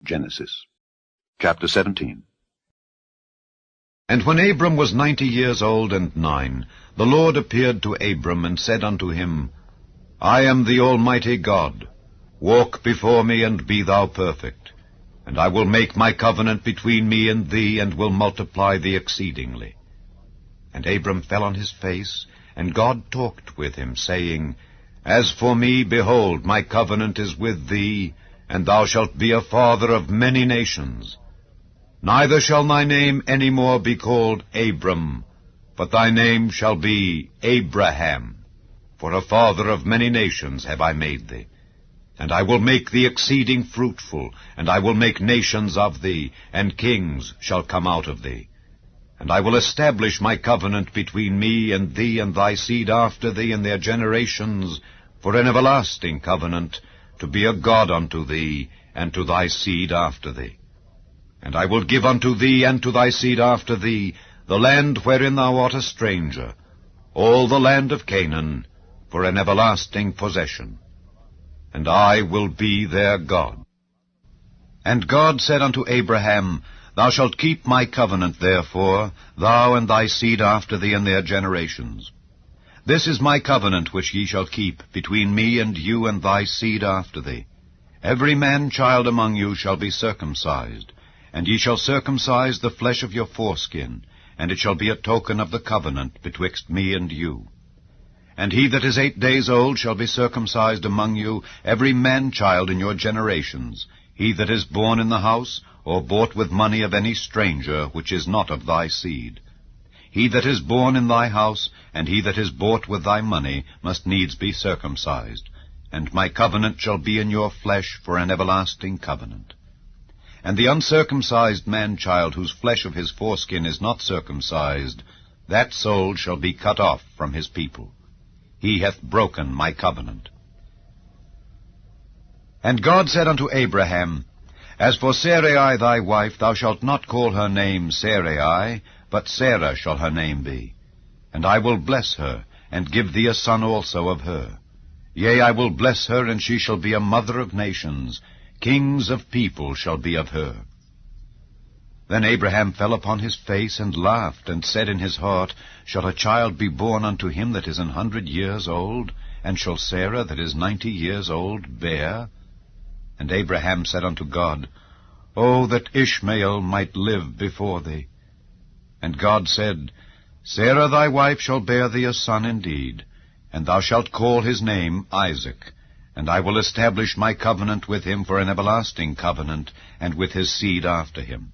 Genesis chapter 17. And when Abram was 90 years old and 9, the Lord appeared to Abram and said unto him, I am the Almighty God. Walk before me, and be thou perfect. And I will make my covenant between me and thee, and will multiply thee exceedingly. And Abram fell on his face, and God talked with him, saying, As for me, behold, my covenant is with thee, and thou shalt be a father of many nations. Neither shall thy name any more be called Abram, but thy name shall be Abraham. For a father of many nations have I made thee. And I will make thee exceeding fruitful, and I will make nations of thee, and kings shall come out of thee. And I will establish my covenant between me and thee and thy seed after thee in their generations, for an everlasting covenant, to be a God unto thee, and to thy seed after thee. And I will give unto thee and to thy seed after thee the land wherein thou art a stranger, all the land of Canaan, for an everlasting possession. And I will be their God. And God said unto Abraham, Thou shalt keep my covenant, therefore, thou and thy seed after thee in their generations. This is my covenant which ye shall keep between me and you and thy seed after thee. Every man-child among you shall be circumcised, and ye shall circumcise the flesh of your foreskin, and it shall be a token of the covenant betwixt me and you. And he that is 8 days old shall be circumcised among you, every man-child in your generations, he that is born in the house, or bought with money of any stranger, which is not of thy seed. He that is born in thy house, and he that is bought with thy money, must needs be circumcised. And my covenant shall be in your flesh for an everlasting covenant. And the uncircumcised man-child, whose flesh of his foreskin is not circumcised, that soul shall be cut off from his people. He hath broken my covenant. And God said unto Abraham, As for Sarai thy wife, thou shalt not call her name Sarai, but Sarah shall her name be. And I will bless her, and give thee a son also of her. Yea, I will bless her, and she shall be a mother of nations. Kings of people shall be of her. Then Abraham fell upon his face, and laughed, and said in his heart, Shall a child be born unto him that is 100 years old? And shall Sarah that is 90 years old bear? And Abraham said unto God, O that Ishmael might live before thee. And God said, Sarah thy wife shall bear thee a son indeed, and thou shalt call his name Isaac, and I will establish my covenant with him for an everlasting covenant, and with his seed after him.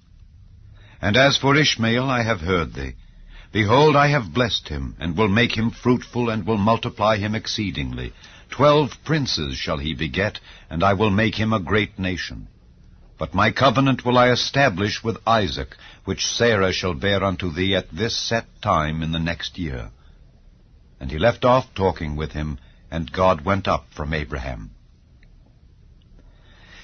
And as for Ishmael, I have heard thee. Behold, I have blessed him, and will make him fruitful, and will multiply him exceedingly. 12 princes shall he beget, and I will make him a great nation. But my covenant will I establish with Isaac, which Sarah shall bear unto thee at this set time in the next year. And he left off talking with him, and God went up from Abraham.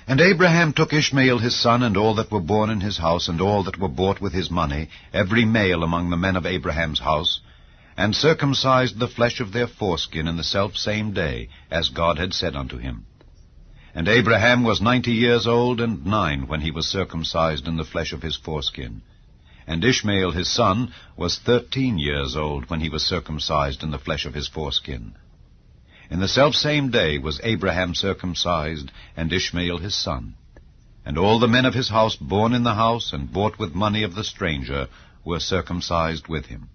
And Abraham took Ishmael his son, and all that were born in his house, and all that were bought with his money, every male among the men of Abraham's house, and circumcised the flesh of their foreskin in the selfsame day, as God had said unto him. And Abraham was 90 years old and 9 when he was circumcised in the flesh of his foreskin. And Ishmael his son was 13 years old when he was circumcised in the flesh of his foreskin. In the selfsame day was Abraham circumcised, and Ishmael his son. And all the men of his house born in the house, and bought with money of the stranger, were circumcised with him.